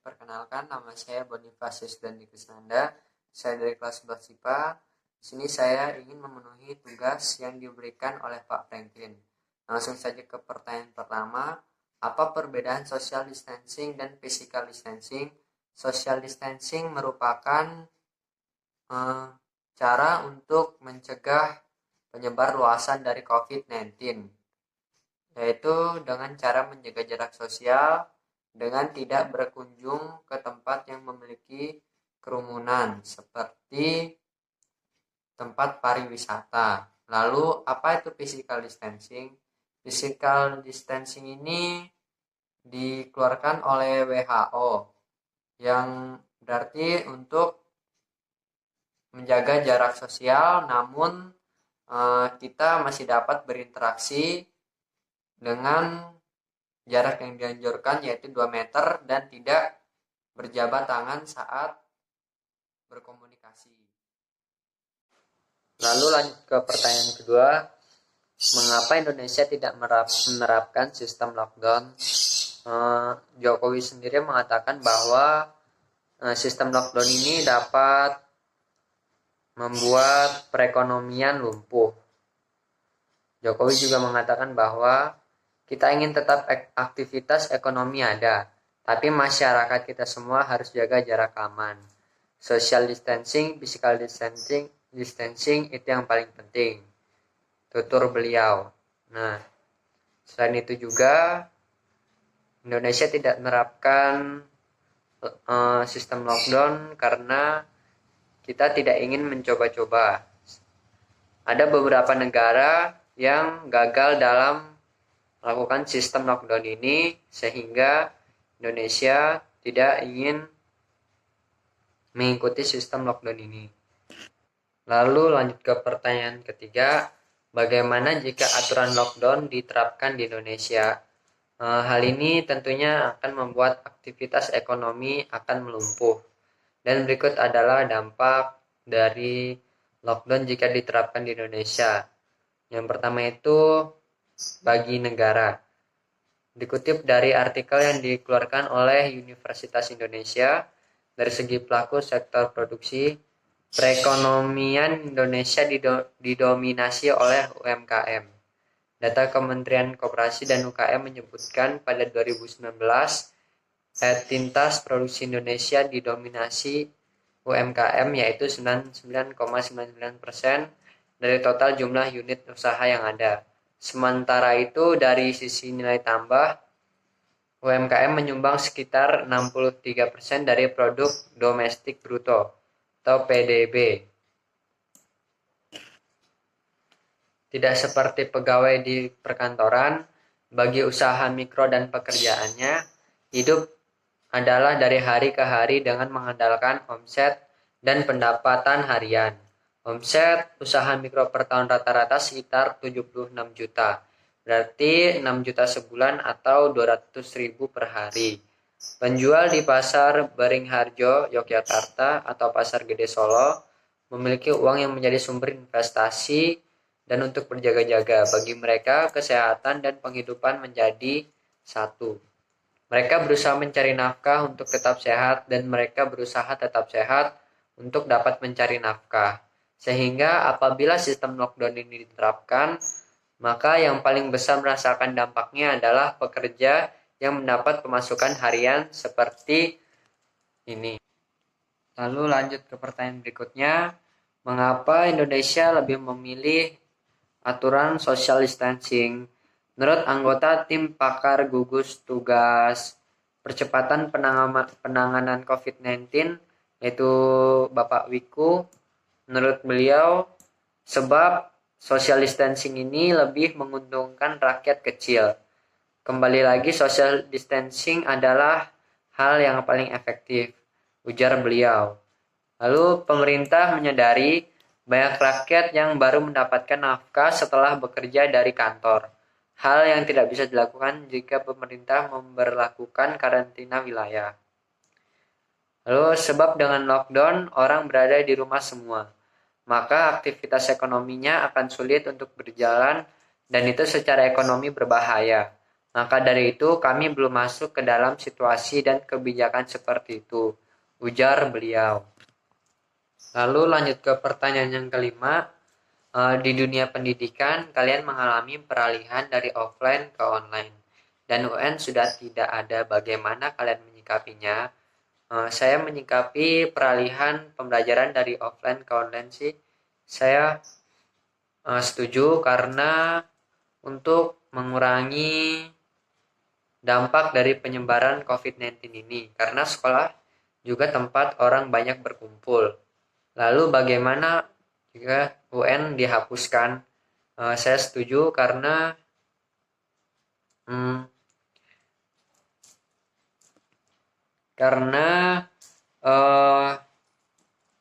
Perkenalkan, nama saya Bonifacius Dandi Krisnanda. Saya dari kelas 11 IPA. Di sini saya ingin memenuhi tugas yang diberikan oleh Pak Franklin. Langsung saja ke pertanyaan pertama. Apa perbedaan social distancing dan physical distancing? Social distancing merupakan cara untuk mencegah penyebar luasan dari COVID-19, yaitu dengan cara menjaga jarak sosial dengan tidak berkunjung ke tempat yang memiliki kerumunan seperti tempat pariwisata. Lalu apa itu physical distancing? Physical distancing ini dikeluarkan oleh WHO yang berarti untuk menjaga jarak sosial namun kita masih dapat berinteraksi dengan jarak yang dianjurkan yaitu 2 meter dan tidak berjabat tangan saat berkomunikasi. Lalu lanjut ke pertanyaan kedua, mengapa Indonesia tidak menerapkan sistem lockdown? Jokowi sendiri mengatakan bahwa sistem lockdown ini dapat membuat perekonomian lumpuh. Jokowi juga mengatakan bahwa kita ingin tetap aktivitas ekonomi ada, tapi masyarakat kita semua harus jaga jarak aman. Social distancing, physical distancing itu yang paling penting. Tutur beliau. Nah, selain itu juga Indonesia tidak menerapkan sistem lockdown karena kita tidak ingin mencoba-coba. Ada beberapa negara yang gagal dalam melakukan sistem lockdown ini sehingga Indonesia tidak ingin mengikuti sistem lockdown ini. Lalu lanjut ke pertanyaan ketiga, bagaimana jika aturan lockdown diterapkan di Indonesia? Hal ini tentunya akan membuat aktivitas ekonomi akan melumpuh. Dan berikut adalah dampak dari lockdown jika diterapkan di Indonesia. Yang pertama itu bagi negara. Dikutip dari artikel yang dikeluarkan oleh Universitas Indonesia, dari segi pelaku sektor produksi, perekonomian Indonesia didominasi oleh UMKM. Data Kementerian Koperasi dan UKM menyebutkan pada 2019, entitas produksi Indonesia didominasi UMKM yaitu 99,99% dari total jumlah unit usaha yang ada. Sementara itu dari sisi nilai tambah, UMKM menyumbang sekitar 63% dari produk domestik bruto atau PDB. Tidak seperti pegawai di perkantoran, bagi usaha mikro dan pekerjaannya, hidup adalah dari hari ke hari dengan mengandalkan omset dan pendapatan harian. Omset usaha mikro per tahun rata-rata sekitar 76 juta. Berarti 6 juta sebulan atau 200.000 per hari. Penjual di pasar Beringharjo, Yogyakarta atau pasar Gede Solo memiliki uang yang menjadi sumber investasi dan untuk berjaga-jaga. Bagi mereka, kesehatan dan penghidupan menjadi satu. Mereka berusaha mencari nafkah untuk tetap sehat dan mereka berusaha tetap sehat untuk dapat mencari nafkah. Sehingga apabila sistem lockdown ini diterapkan, maka yang paling besar merasakan dampaknya adalah pekerja yang mendapat pemasukan harian seperti ini. Lalu lanjut ke pertanyaan berikutnya, mengapa Indonesia lebih memilih aturan social distancing? Menurut anggota tim pakar gugus tugas percepatan penanganan COVID-19, yaitu Bapak Wiku, menurut beliau, sebab social distancing ini lebih menguntungkan rakyat kecil. Kembali lagi, social distancing adalah hal yang paling efektif, ujar beliau. Lalu pemerintah menyadari banyak rakyat yang baru mendapatkan nafkah setelah bekerja dari kantor. Hal yang tidak bisa dilakukan jika pemerintah memberlakukan karantina wilayah. Lalu sebab dengan lockdown, orang berada di rumah semua. Maka aktivitas ekonominya akan sulit untuk berjalan dan itu secara ekonomi berbahaya. Maka dari itu kami belum masuk ke dalam situasi dan kebijakan seperti itu, ujar beliau. Lalu lanjut ke pertanyaan yang kelima. Di dunia pendidikan, kalian mengalami peralihan dari offline ke online. Dan UN sudah tidak ada, bagaimana kalian menyikapinya? Saya menyikapi peralihan pembelajaran dari offline ke online sih. Saya setuju karena untuk mengurangi dampak dari penyebaran COVID-19 ini. Karena sekolah juga tempat orang banyak berkumpul. Lalu bagaimana jika UN dihapuskan? Saya setuju karena hmm,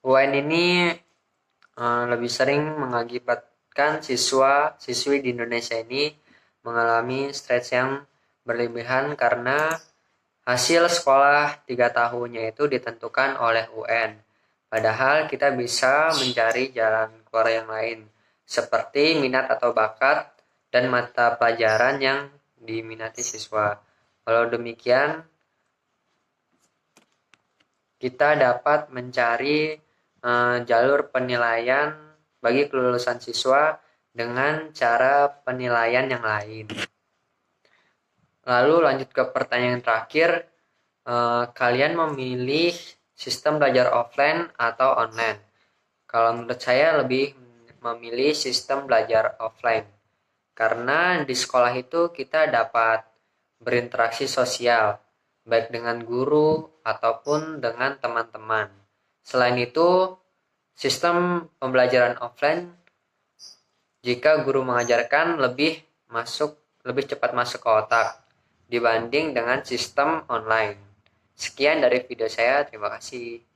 UN ini lebih sering mengakibatkan siswa-siswi di Indonesia ini mengalami stres yang berlebihan karena hasil sekolah 3 tahunnya itu ditentukan oleh UN. Padahal kita bisa mencari jalan keluar yang lain, seperti minat atau bakat dan mata pelajaran yang diminati siswa. Kalau demikian, kita dapat mencari jalur penilaian bagi kelulusan siswa dengan cara penilaian yang lain. Lalu lanjut ke pertanyaan terakhir, kalian memilih sistem belajar offline atau online? Kalau menurut saya lebih memilih sistem belajar offline. Karena di sekolah itu kita dapat berinteraksi sosial, baik dengan guru ataupun dengan teman-teman. Selain itu, sistem pembelajaran offline jika guru mengajarkan lebih cepat masuk ke otak dibanding dengan sistem online. Sekian dari video saya, terima kasih.